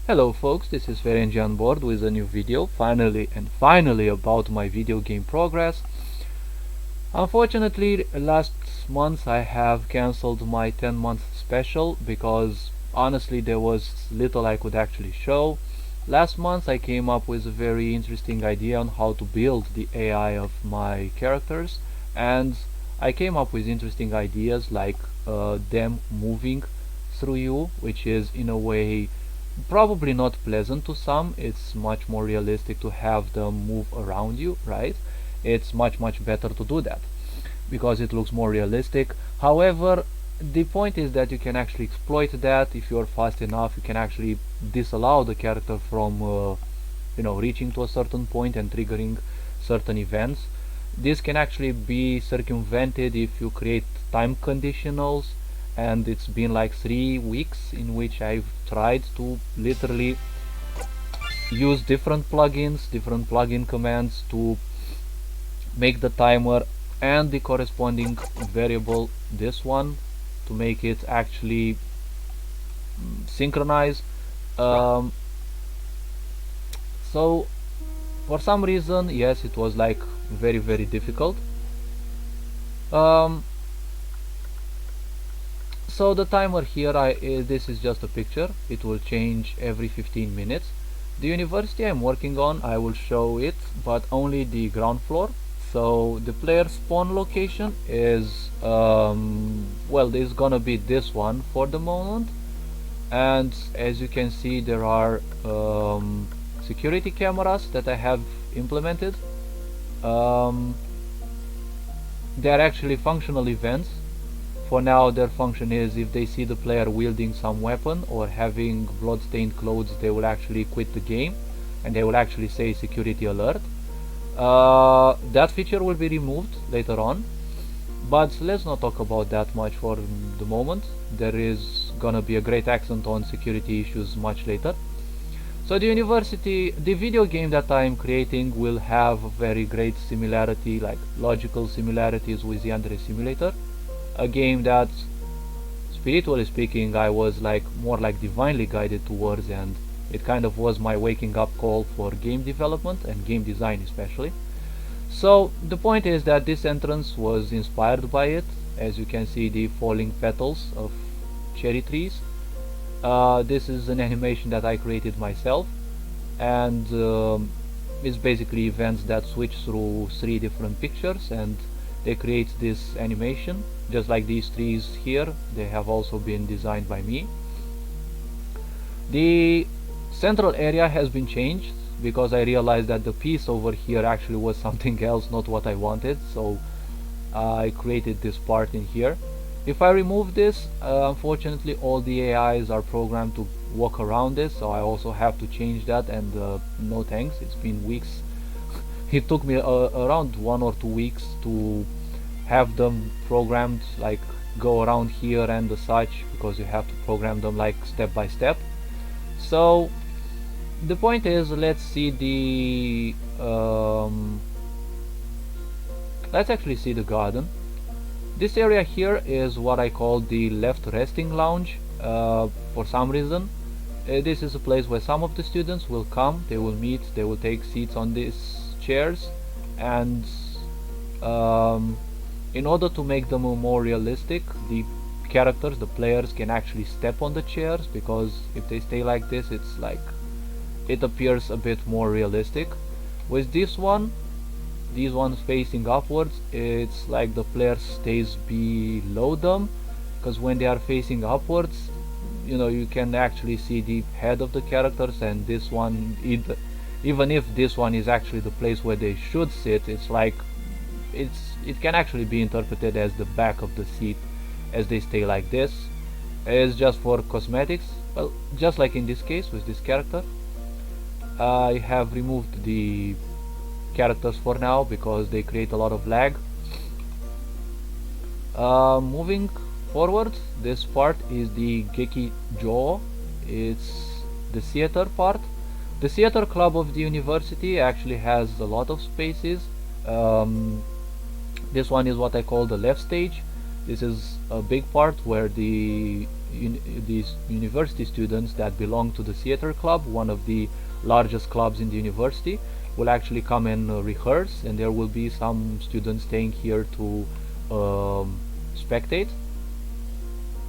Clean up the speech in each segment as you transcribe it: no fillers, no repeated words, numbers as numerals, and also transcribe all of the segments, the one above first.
Hello folks, this is Ferengi on board with a new video, finally about my video game progress. Unfortunately, last month I have cancelled my 10-month special because honestly there was little I could actually show. Last month I came up with a very interesting idea on how to build the AI of my characters, and I came up with interesting ideas like them moving through you, which is in a way probably not pleasant to some. It's much more realistic to have them move around you, right? It's much better to do that because it looks more realistic. However, the point is that you can actually exploit that. If you're fast enough, you can actually disallow the character from reaching to a certain point and triggering certain events. This can actually be circumvented if you create time conditionals, and it's been like 3 weeks in which I've tried to literally use different plugin commands to make the timer and the corresponding variable, this one, to make it actually synchronize. um, so for some reason, yes, it was like very difficult. um, so the timer here, this is just a picture. It will change every 15 minutes. The university I'm working on, I will show it, but only the ground floor. So the player spawn location is well, there's gonna be this one for the moment, and as you can see there are security cameras that I have implemented. They are actually functional events. For now, their function is if they see the player wielding some weapon or having blood-stained clothes, they will actually quit the game and they will actually say security alert. That feature will be removed later on, but let's not talk about that much for the moment. There is gonna be a great accent on security issues much later. So the video game that I'm creating will have very great similarity, like logical similarities with the Andre Simulator, a game that, spiritually speaking, I was like more like divinely guided towards, and it kind of was my waking up call for game development and game design especially. So the point is that this entrance was inspired by it. As you can see, the falling petals of cherry trees. This is an animation that I created myself, and it's basically events that switch through 3 different pictures and they create this animation. Just like these trees here, they have also been designed by me. The central area has been changed because I realized that the piece over here actually was something else, not what I wanted, so I created this part in here. If I remove this, unfortunately all the AIs are programmed to walk around this, so I also have to change that, and no thanks, it's been weeks. It took me around 1 or 2 weeks to have them programmed, like go around here and the such, because you have to program them like step by step. So the point is, let's see let's actually see the garden. This area here is what I call the left resting lounge. For some reason, this is a place where some of the students will come, they will meet, they will take seats on these chairs, and in order to make them more realistic, the characters, the players, can actually step on the chairs, because if they stay like this, it's like it appears a bit more realistic. With this one, these ones facing upwards, it's like the player stays below them, because when they are facing upwards, you can actually see the head of the characters, and this one, even if this one is actually the place where they should sit, it's like it can actually be interpreted as the back of the seat as they stay like this. It's just for cosmetics. Well, just like in this case with this character, I have removed the characters for now because they create a lot of lag. Moving forward, this part is the Geki Jo. It's the theater part. The theater club of the university actually has a lot of spaces. This one is what I call the left stage. This is a big part where the these university students that belong to the theater club, one of the largest clubs in the university, will actually come and rehearse, and there will be some students staying here to spectate.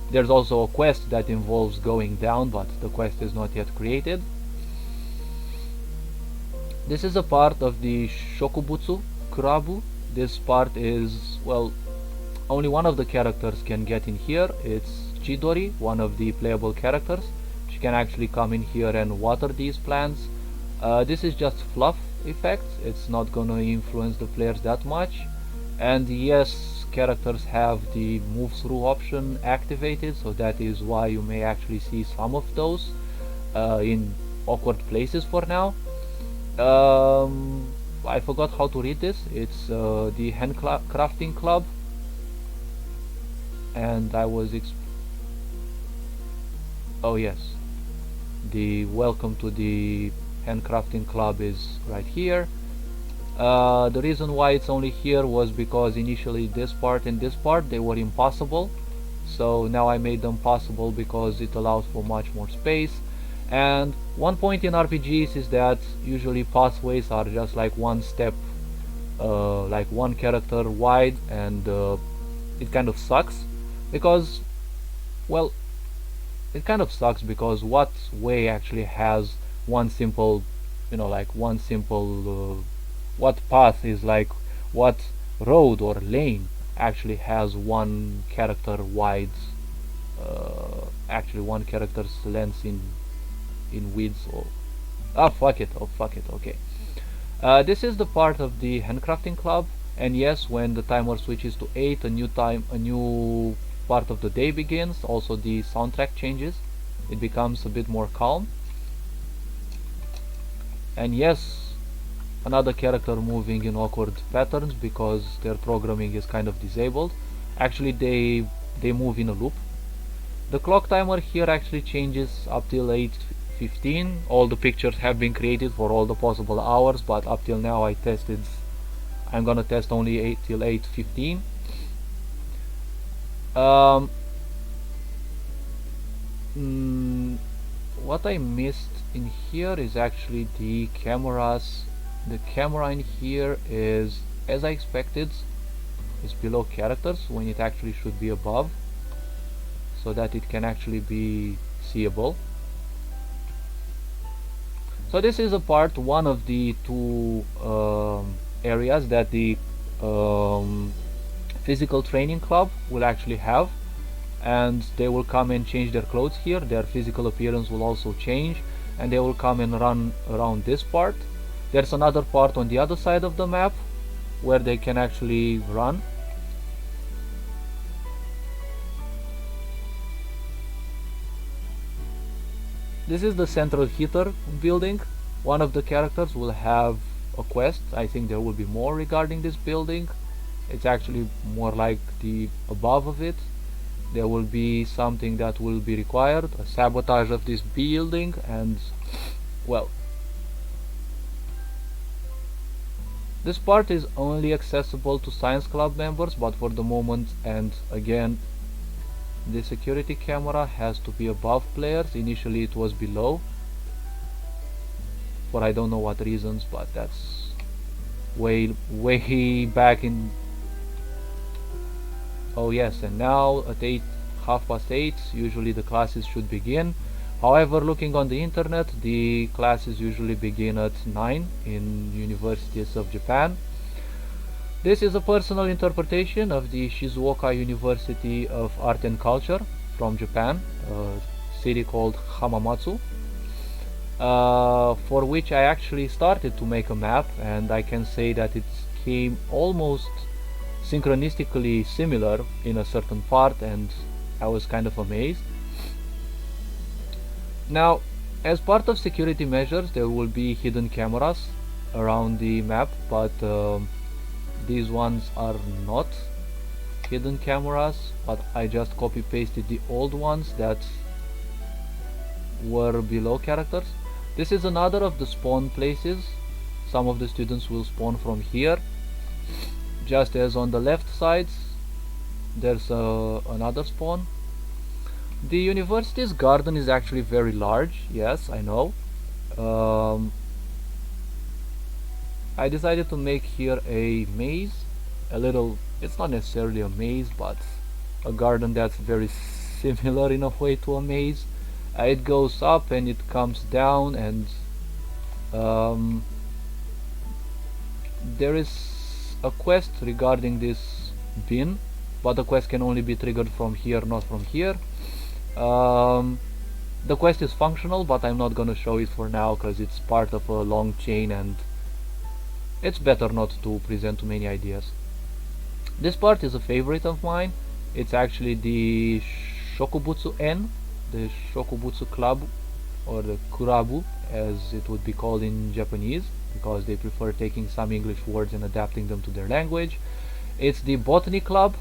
There's also a quest that involves going down, but the quest is not yet created. This is a part of the Shokubutsu Kurabu. This part is, well, only one of the characters can get in here. It's Chidori, one of the playable characters. She can actually come in here and water these plants. This is just fluff effects. It's not gonna influence the players that much. And yes, characters have the move through option activated, so that is why you may actually see some of those in awkward places for now. I forgot how to read this. It's the handcrafting club, and I was oh yes, the welcome to the handcrafting club is right here. The reason why it's only here was because initially this part and this part, they were impossible, so now I made them possible because it allows for much more space. And one point in RPGs is that usually pathways are just like one step, like one character wide, and it kind of sucks because, well, it kind of sucks because what way actually has one simple, like one simple, what path is like, what road or lane actually has one character wide, actually one character's length in width, or fuck it, okay. This is the part of the handcrafting club, and yes, when the timer switches to 8, a new part of the day begins. Also the soundtrack changes, it becomes a bit more calm. And yes, another character moving in awkward patterns because their programming is kind of disabled. Actually they move in a loop. The clock timer here actually changes up till 8:15. All the pictures have been created for all the possible hours, but up till now I'm gonna test only 8 till 8:15. What I missed in here is actually the cameras. The camera in here is, as I expected, is below characters when it actually should be above, so that it can actually be seeable. So this is a part, one of the two areas that the physical training club will actually have, and they will come and change their clothes here. Their physical appearance will also change, and they will come and run around this part. There's another part on the other side of the map where they can actually run. This is the central heater building. One of the characters will have a quest. I think there will be more regarding this building. It's actually more like the above of it. There will be something that will be required, a sabotage of this building, and, well, this part is only accessible to science club members, but for the moment, and again, the security camera has to be above players. Initially it was below, for I don't know what reasons, but that's way back in. Oh yes, and now at 8:30, usually the classes should begin. However, looking on the internet, the classes usually begin at 9 in universities of Japan. This is a personal interpretation of the Shizuoka University of Art and Culture from Japan, a city called Hamamatsu, for which I actually started to make a map, and I can say that it came almost synchronistically similar in a certain part, and I was kind of amazed. Now, as part of security measures, there will be hidden cameras around the map, but these ones are not hidden cameras, but I just copy pasted the old ones that were below characters. This is another of the spawn places. Some of the students will spawn from here, just as on the left sides there's another spawn. The university's garden is actually very large, yes, I know. um, I decided to make here a maze, a little, it's not necessarily a maze, but a garden that's very similar in a way to a maze. It goes up and it comes down, and um, there is a quest regarding this bin, but the quest can only be triggered from here, not from here. um, the quest is functional, but I'm not gonna show it for now because it's part of a long chain and it's better not to present too many ideas. This part is a favorite of mine. It's actually the Shokubutsu N, the Shokubutsu Club, or the Kurabu as it would be called in Japanese, because they prefer taking some English words and adapting them to their language. It's the Botany Club.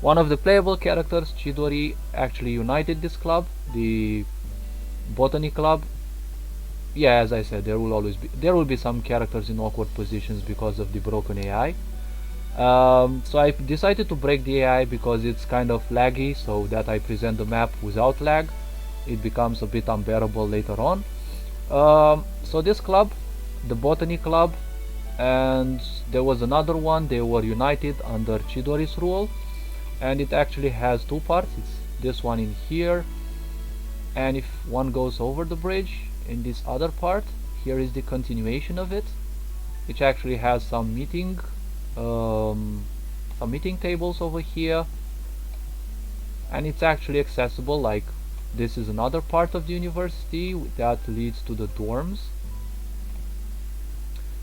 One of the playable characters, Chidori, actually united this club, the Botany Club. Yeah, as I said, there will be some characters in awkward positions because of the broken AI. So I decided to break the AI because it's kind of laggy, so that I present the map without lag. It becomes a bit unbearable later on. So this club, the Botany Club, and there was another one, they were united under Chidori's rule, and it actually has two parts. It's this one in here, and if one goes over the bridge in this other part, here is the continuation of it, which actually has some meeting tables over here, and it's actually accessible. Like, this is another part of the university that leads to the dorms.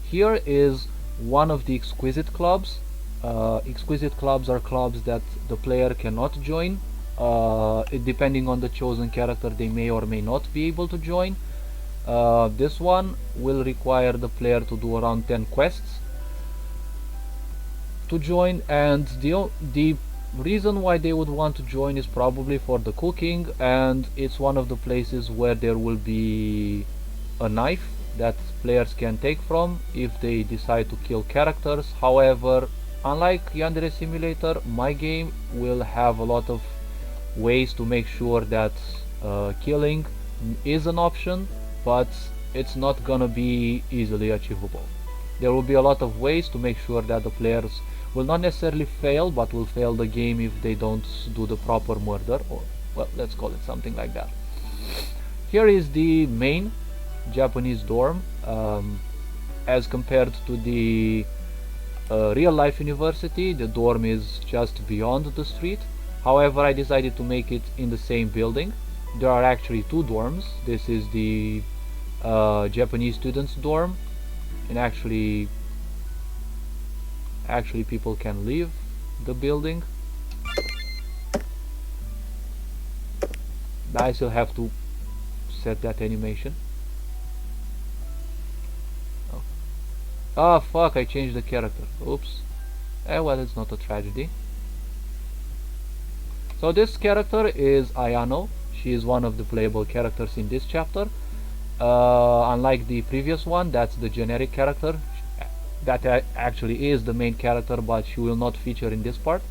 Here is one of the exquisite clubs. Exquisite clubs are clubs that the player cannot join. Depending on the chosen character, they may or may not be able to join. This one will require the player to do around 10 quests to join, and the reason why they would want to join is probably for the cooking, and it's one of the places where there will be a knife that players can take from if they decide to kill characters. However, unlike Yandere Simulator, my game will have a lot of ways to make sure that killing is an option, but it's not gonna be easily achievable. There will be a lot of ways to make sure that the players will not necessarily fail, but will fail the game if they don't do the proper murder, or, well, let's call it something like that. Here is the main Japanese dorm, as compared to the real life university. The dorm is just beyond the street. However, I decided to make it in the same building. There are actually two dorms. This is the Japanese students dorm, and actually people can leave the building. I still have to set that animation. Oh. Ah, fuck, I changed the character. Oops. Well, it's not a tragedy. So this character is Ayano. She is one of the playable characters in this chapter. Unlike the previous one, that's the generic character. That actually is the main character, but she will not feature in this part.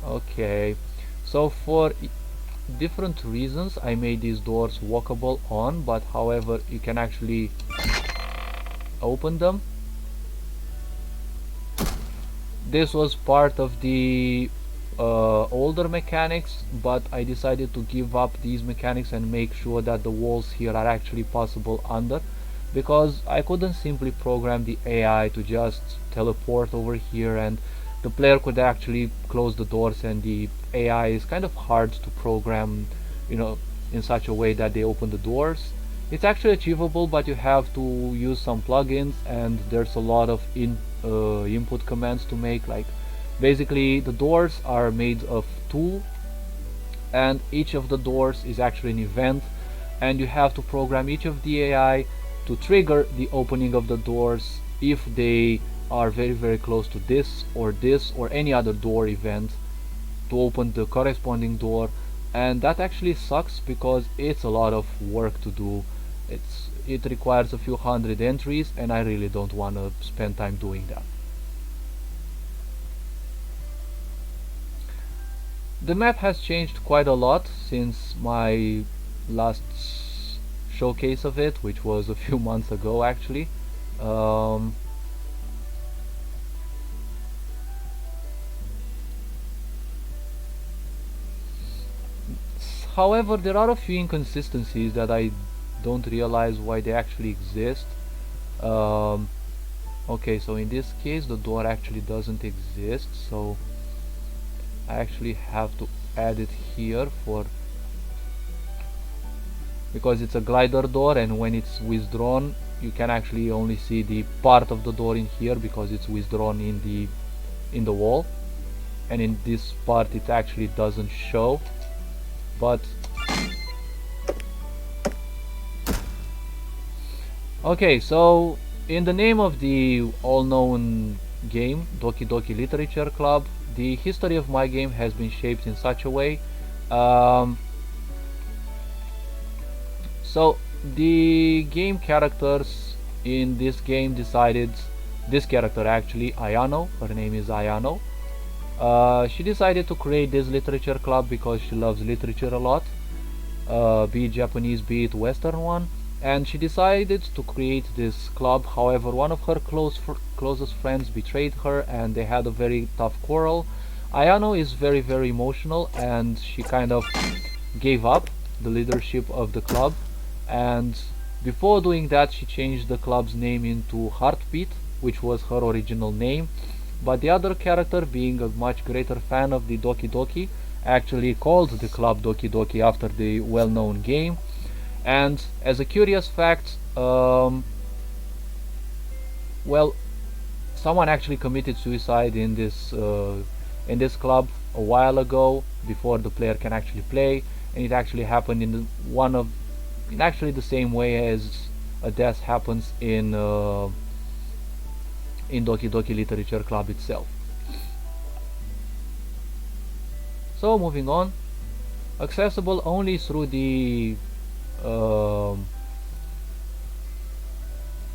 Okay, so for different reasons I made these doors walkable on, but however you can actually open them. This was part of the older mechanics, but I decided to give up these mechanics and make sure that the walls here are actually possible under, because I couldn't simply program the AI to just teleport over here and the player could actually close the doors, and the AI is kind of hard to program, you know, in such a way that they open the doors. It's actually achievable, but you have to use some plugins, and there's a lot of input commands to make. Like, basically the doors are made of two, and each of the doors is actually an event, and you have to program each of the AI to trigger the opening of the doors if they are very close to this or any other door event to open the corresponding door. And that actually sucks because it's a lot of work to do. It requires a few hundred entries, and I really don't want to spend time doing that. The map has changed quite a lot since my last showcase of it, which was a few months ago actually. Um, However, there are a few inconsistencies that I don't realize why they actually exist. Um, okay, so in this case the door actually doesn't exist, so I actually have to add it here for because it's a glider door, and when it's withdrawn you can actually only see the part of the door in here because it's withdrawn in the wall, and in this part it actually doesn't show. But okay, so in the name of the all-known game Doki Doki Literature Club, the history of my game has been shaped in such a way. um, So the game characters in this game decided, this character actually, Ayano, her name is Ayano, she decided to create this literature club because she loves literature a lot, be it Japanese, be it Western one, and she decided to create this club. However, one of her closest friends betrayed her and they had a very tough quarrel. Ayano is very emotional and she kind of gave up the leadership of the club, and before doing that she changed the club's name into Heartbeat, which was her original name. But the other character, being a much greater fan of the Doki Doki, actually called the club Doki Doki after the well-known game. And as a curious fact, well, someone actually committed suicide in this club a while ago before the player can actually play, and it actually happened in actually the same way as a death happens in Doki Doki Literature Club itself. So moving on, accessible only um,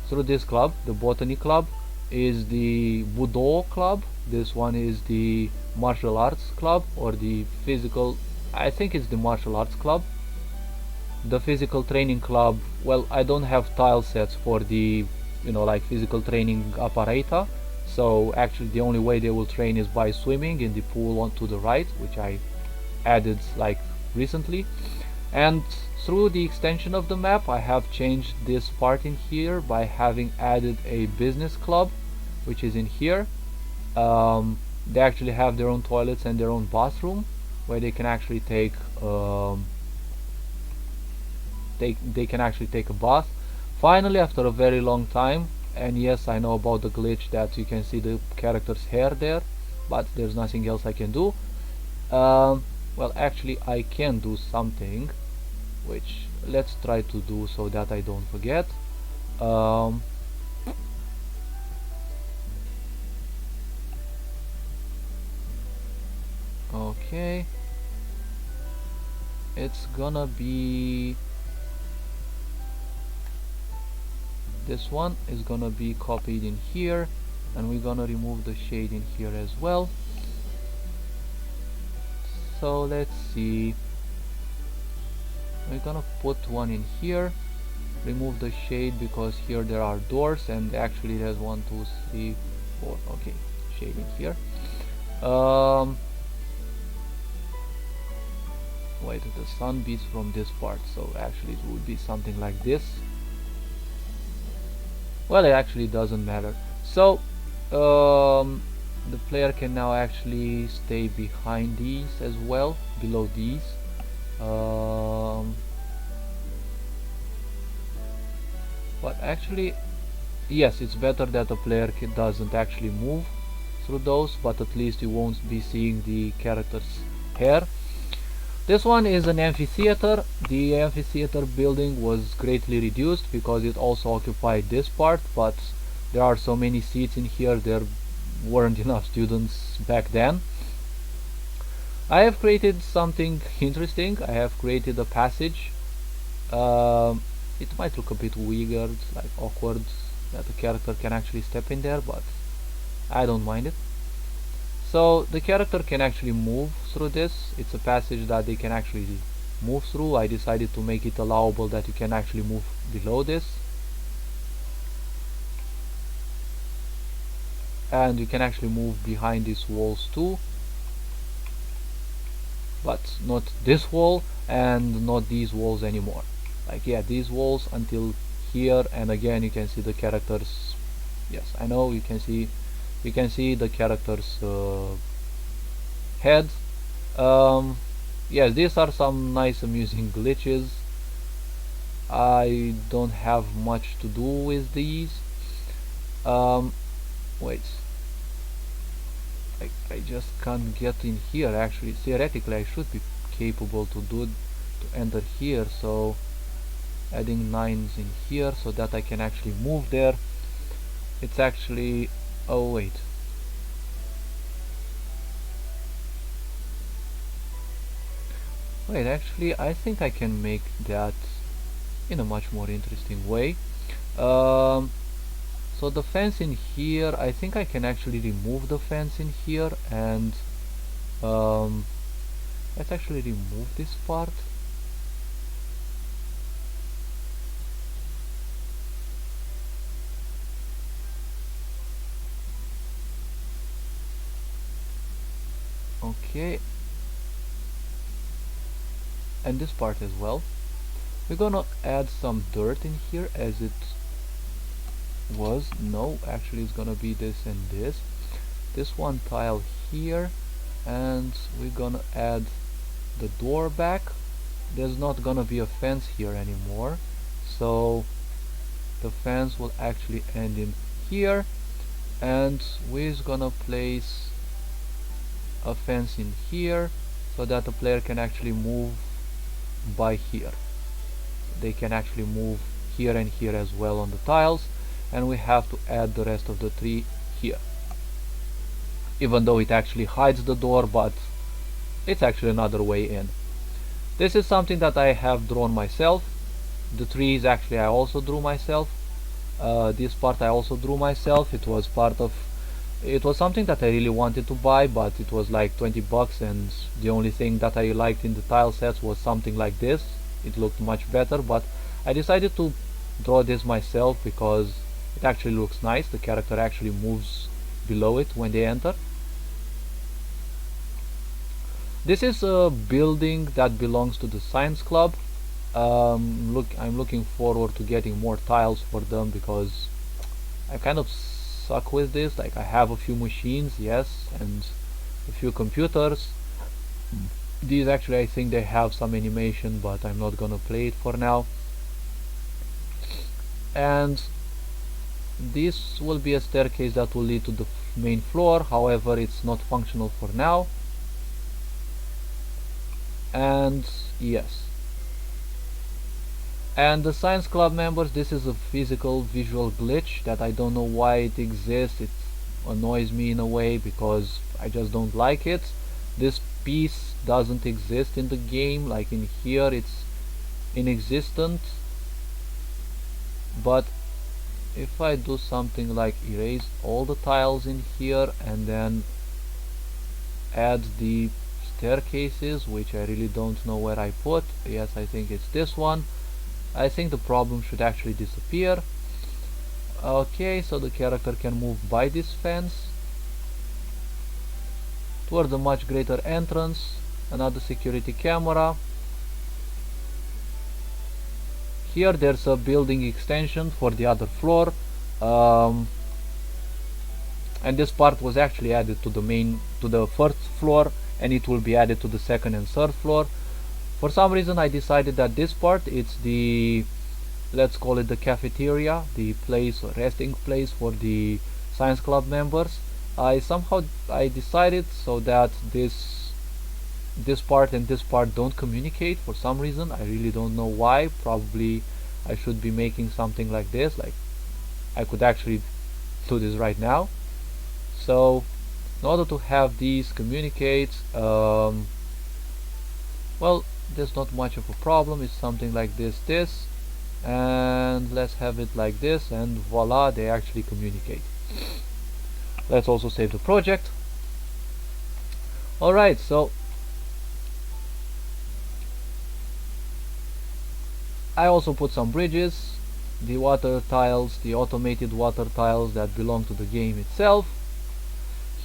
through this club, the Botany Club, is the Budo Club. This one is the Martial Arts Club, or the physical, I think it's the Martial Arts Club. The physical training club, well, I don't have tile sets for the like physical training apparata, so actually the only way they will train is by swimming in the pool on to the right, which I added like recently. And through the extension of the map I have changed this part in here by having added a business club, which is in here. They actually have their own toilets and their own bathroom where they can actually take they can actually take a bath. Finally, after a very long time, and yes, I know about the glitch that you can see the character's hair there, but there's nothing else I can do. Well, actually I can do something, which let's try to do so that I don't forget. Okay, it's gonna be, this one is gonna be copied in here, and we're gonna remove the shade in here as well. So let's see, we're gonna put one in here, remove the shade because here there are doors, and actually there's 1 2 3 4, okay, shade in here. Wait, the sun beats from this part, so actually it would be something like this. Well, it actually doesn't matter. So the player can now actually stay behind these as well, below these. But actually, yes, it's better that the player doesn't actually move through those, but at least you won't be seeing the character's hair. This one is an amphitheater. The amphitheater building was greatly reduced because it also occupied this part, but there are so many seats in here, there weren't enough students back then. I have created something interesting. I have created a passage. It might look a bit weird, like awkward, that the character can actually step in there, but I don't mind it. So the character can actually move through this. It's a passage that they can actually move through. I decided to make it allowable that you can actually move below this, and you can actually move behind these walls too, but not this wall and not these walls anymore. Like, yeah, these walls until here, and again you can see the characters. Yes, I know you can see the characters head. Yes, these are some nice amusing glitches. I don't have much to do with these. Wait, I just can't get in here. Actually, theoretically I should be capable to enter here, so adding 9s in here so that I can actually move there. It's actually, oh wait, actually I think I can make that in a much more interesting way. So the fence in here, I think I can actually remove the fence in here, and let's actually remove this part. Okay, and this part as well. We're gonna add some dirt in here as it was. No, actually it's gonna be this and this one tile here, and we're gonna add the door back. There's not gonna be a fence here anymore, so the fence will actually end in here, and we're gonna place a fence in here so that the player can actually move by here. They can actually move here and here as well on the tiles, and we have to add the rest of the tree here, even though it actually hides the door, but it's actually another way in. This is something that I have drawn myself. The trees actually I also drew myself. This part I also drew myself. It was something that I really wanted to buy, but it was like 20 bucks, and the only thing that I liked in the tile sets was something like this. It looked much better, but I decided to draw this myself because it actually looks nice. The character actually moves below it when they enter. This is a building that belongs to the science club. I'm looking forward to getting more tiles for them because I kind of suck with this. Like, I have a few machines, yes, and a few computers. These actually, I think they have some animation, but I'm not gonna play it for now. And this will be a staircase that will lead to the main floor. However, it's not functional for now. And yes, and the science club members, this is a physical visual glitch that I don't know why it exists. It annoys me in a way because I just don't like it. This piece doesn't exist in the game. Like, in here it's inexistent, but if I do something like erase all the tiles in here and then add the staircases, which I really don't know where I put, yes, I think it's this one, I think the problem should actually disappear. Okay, so the character can move by this fence toward a much greater entrance. Another security camera. Here there's a building extension for the other floor, and this part was actually added to the first floor, and it will be added to the second and third floor. For some reason I decided that this part, it's the, let's call it the cafeteria, the place or resting place for the science club members. I decided so that this part and this part don't communicate for some reason. I really don't know why. Probably I should be making something like this. Like, I could actually do this right now. So in order to have these communicate, well, there's not much of a problem. It's something like this, and let's have it like this, and voila, they actually communicate. Let's also save the project. Alright, so I also put some bridges, the water tiles, the automated water tiles that belong to the game itself.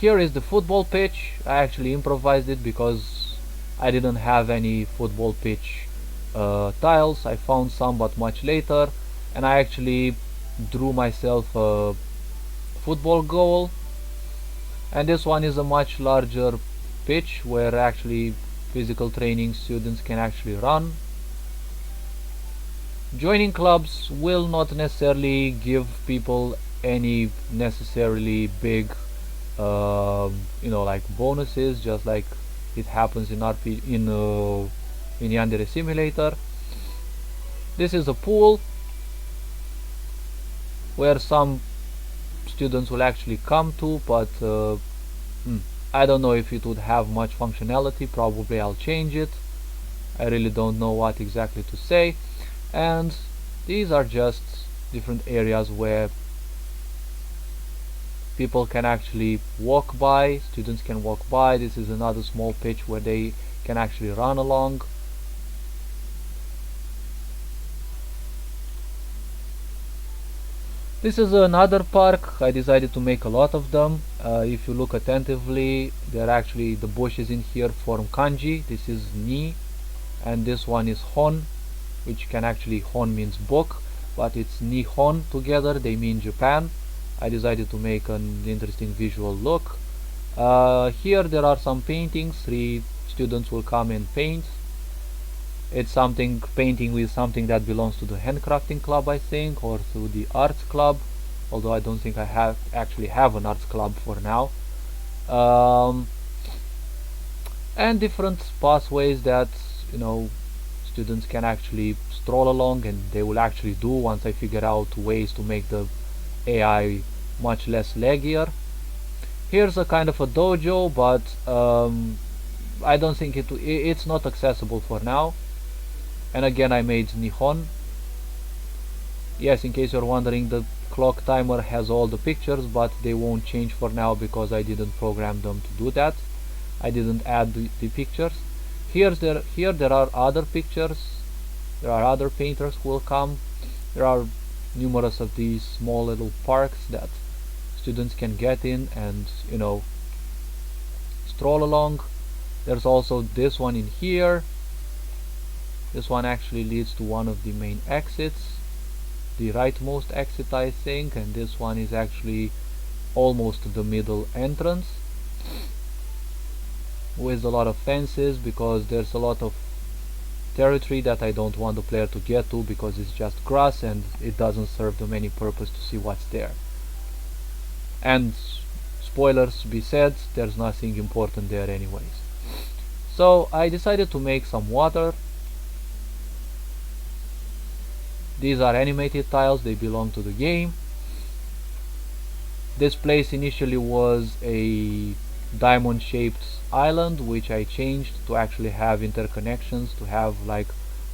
Here is the football pitch. I actually improvised it because I didn't have any football pitch tiles. I found some but much later, and I actually drew myself a football goal. And this one is a much larger pitch where actually physical training students can actually run. Joining clubs will not necessarily give people any necessarily big like bonuses, just like it happens in Yandere Simulator. This is a pool where some students will actually come to, but I don't know if it would have much functionality. Probably I'll change it. I really don't know what exactly to say. And these are just different areas where people can actually walk by, students can walk by. This is another small pitch where they can actually run along. This is another park. I decided to make a lot of them. If you look attentively, they're actually, the bushes in here form kanji. This is ni, and this one is hon, which can actually, hon means book, but it's Nihon together, they mean Japan. I decided to make an interesting visual look. Here there are some paintings. 3 students will come and paint. It's something, painting with something that belongs to the handcrafting club, I think, or to the arts club, although I don't think I actually have an arts club for now. And different pathways that students can actually stroll along, and they will actually do once I figure out ways to make the AI much less laggier. Here's a kind of a dojo, but I don't think it's not accessible for now. And again, I made Nihon. Yes, in case you're wondering, the clock timer has all the pictures, but they won't change for now because I didn't program them to do that. I didn't add the pictures. Here there are other pictures. There are other painters who will come. There are numerous of these small little parks that students can get in and stroll along. There's also this one in here. This one actually leads to one of the main exits, the rightmost exit, I think, and this one is actually almost the middle entrance, with a lot of fences because there's a lot of territory that I don't want the player to get to because it's just grass and it doesn't serve them any purpose to see what's there. And spoilers be said, there's nothing important there anyways. So I decided to make some water. These are animated tiles, they belong to the game. This place initially was a diamond shaped island, which I changed to actually have interconnections, to have like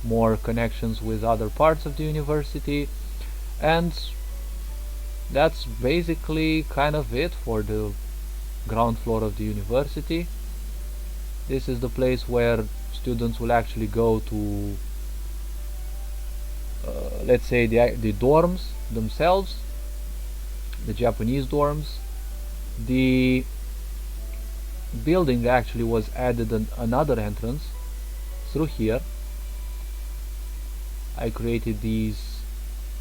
more connections with other parts of the university. And that's basically kind of it for the ground floor of the university. This is the place where students will actually go to let's say the dorms themselves, the Japanese dorms. The building actually was added another entrance through here. I created these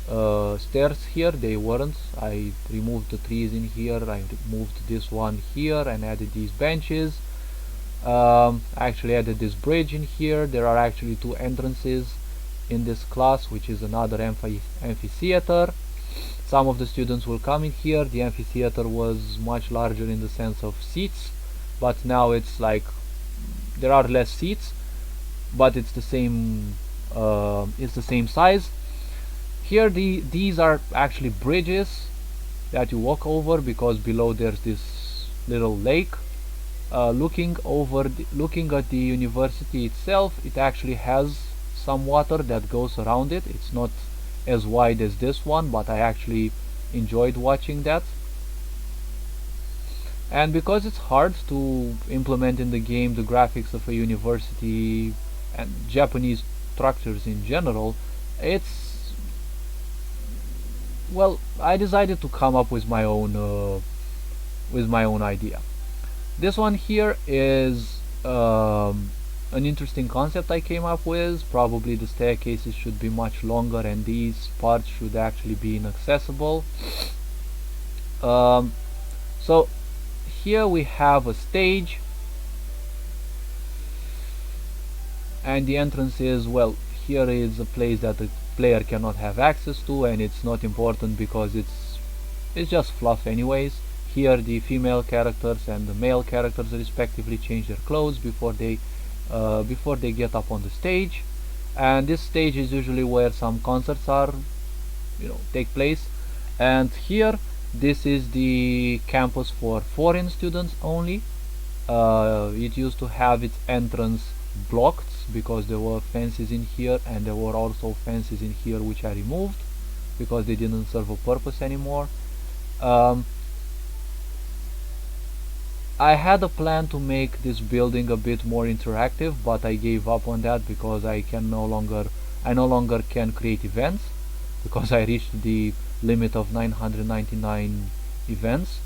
stairs here, they weren't. I removed the trees in here, I removed this one here and added these benches. I actually added this bridge in here. There are actually 2 entrances in this class, which is another amphitheater. Some of the students will come in here. The amphitheater was much larger in the sense of seats, but now it's like there are less seats, but it's the same size. Here these are actually bridges that you walk over because below there's this little lake. Looking at the university itself, it actually has some water that goes around it. It's not as wide as this one, but I actually enjoyed watching that. And because it's hard to implement in the game the graphics of a university and Japanese structures in general, it's, well, I decided to come up with my own idea. This one here is an interesting concept I came up with. Probably the staircases should be much longer and these parts should actually be inaccessible. Um, so here we have a stage, and the entrance is, well, here is a place that the player cannot have access to, and it's not important because it's just fluff anyways. Here the female characters and the male characters respectively change their clothes before they get up on the stage, and this stage is usually where some concerts are, take place. And here, this is the campus for foreign students only. It used to have its entrance blocked because there were fences in here, and there were also fences in here which I removed because they didn't serve a purpose anymore. I had a plan to make this building a bit more interactive, but I gave up on that because I no longer can create events because I reached the limit of 999 events.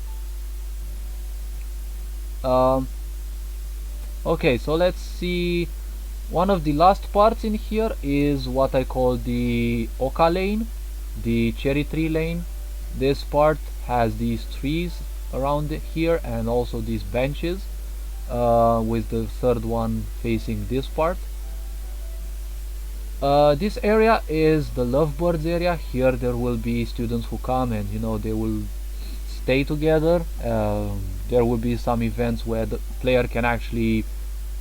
Okay, so let's see. One of the last parts in here is what I call the Oka lane, the cherry tree lane. This part has these trees around here and also these benches, with the third one facing this part. This area is the lovebirds area. Here there will be students who come and they will stay together. There will be some events where the player can actually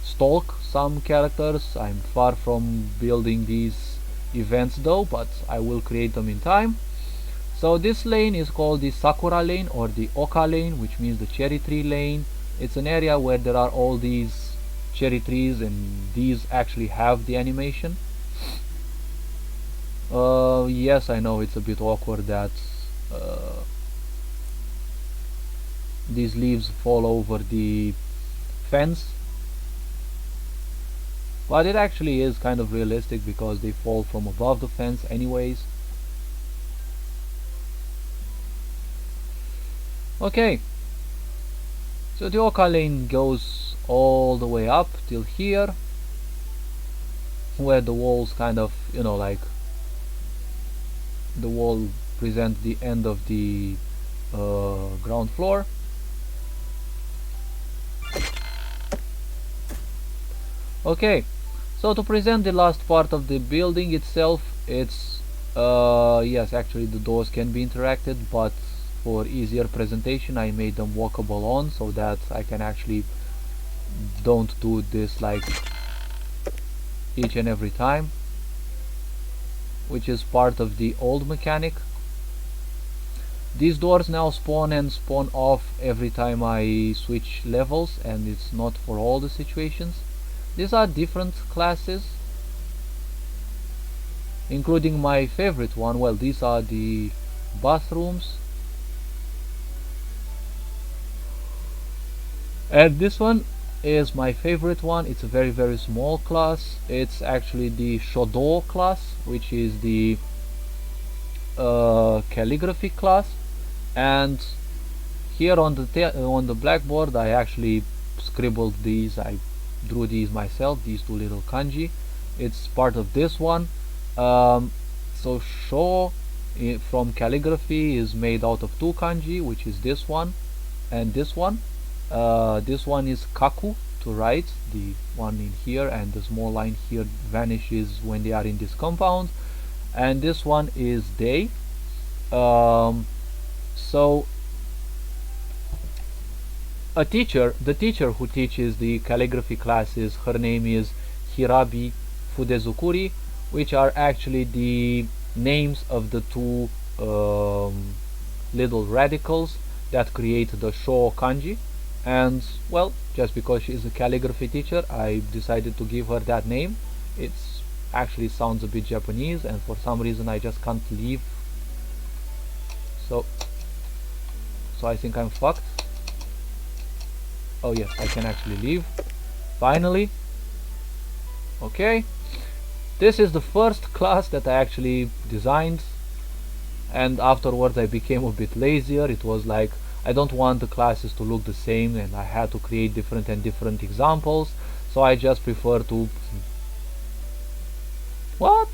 stalk some characters. I'm far from building these events though, but I will create them in time. So this lane is called the Sakura lane or the Oka lane, which means the cherry tree lane. It's an area where there are all these cherry trees, and these actually have the animation. Yes, I know it's a bit awkward that these leaves fall over the fence, but it actually is kind of realistic because they fall from above the fence anyways. Okay, so the Oka lane goes all the way up till here, where the walls kind of, like the wall presents the end of the ground floor. Okay, so to present the last part of the building itself, it's yes, actually the doors can be interacted, but for easier presentation I made them walkable on so that I can actually don't do this like each and every time, which is part of the old mechanic. These doors now spawn and spawn off every time I switch levels, and it's not for all the situations. These are different classes, including my favorite one. Well, these are the bathrooms. And this one is my favorite one. It's a very, very small class. It's actually the Shodo class, which is the calligraphy class. And here on the blackboard I actually scribbled these. I drew these myself, these two little kanji. It's part of this one. So sho from calligraphy is made out of two kanji, which is this one and this one. This one is kaku, to write, the one in here, and the small line here vanishes when they are in this compound. And this one is day. So the teacher who teaches the calligraphy classes, her name is Hirabi Fudezukuri, which are actually the names of the two little radicals that create the sho kanji. And well, just because she's a calligraphy teacher, I decided to give her that name. It actually sounds a bit Japanese, and for some reason I just can't leave. So I think I'm fucked. Oh yes, I can actually leave. Finally. Okay. This is the first class that I actually designed, and afterwards I became a bit lazier. It was like I don't want the classes to look the same and I had to create different and different examples, so I just prefer to... What?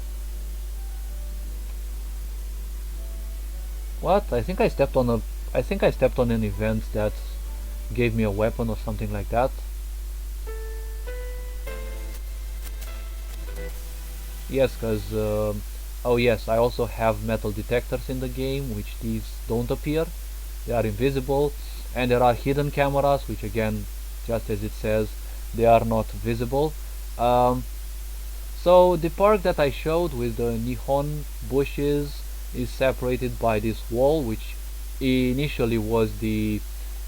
What? I think I stepped on an event that gave me a weapon or something like that. Yes, because oh yes, I also have metal detectors in the game, which these don't appear. They are invisible, and there are hidden cameras, which again, just as it says, they are not visible. Um, so the park that I showed with the neon bushes is separated by this wall, which initially was the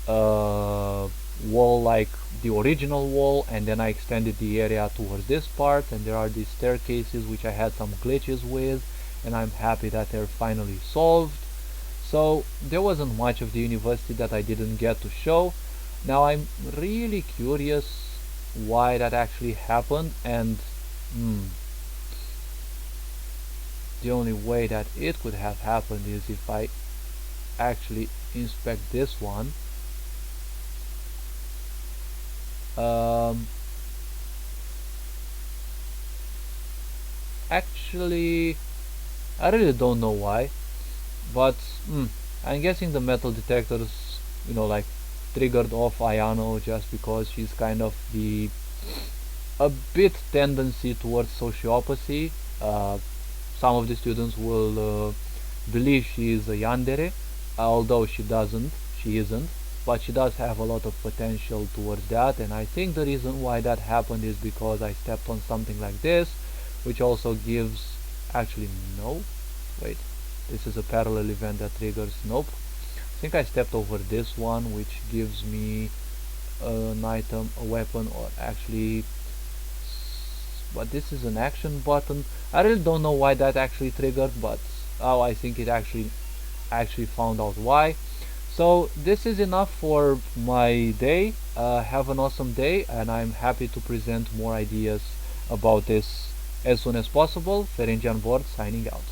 uh, wall like the original wall, and then I extended the area towards this part, and there are these staircases which I had some glitches with, and I'm happy that they're finally solved. So there wasn't much of the university that I didn't get to show. Now I'm really curious why that actually happened, and the only way that it could have happened is if I actually inspect this one. Um, Actually, I really don't know why, but I'm guessing the metal detectors, like triggered off Ayano just because she's kind of the a bit tendency towards sociopathy. Uh, some of the students will believe she is a yandere, although she isn't, but she does have a lot of potential towards that, and I think the reason why that happened is because I stepped on something like this, which also gives, actually no, wait, this is a parallel event that triggers, nope, I think I stepped over this one, which gives me an item, a weapon, or actually, but this is an action button. I really don't know why that actually triggered, but oh, I think it actually found out why. So this is enough for my day. Have an awesome day, and I'm happy to present more ideas about this as soon as possible. Ferengian Board signing out.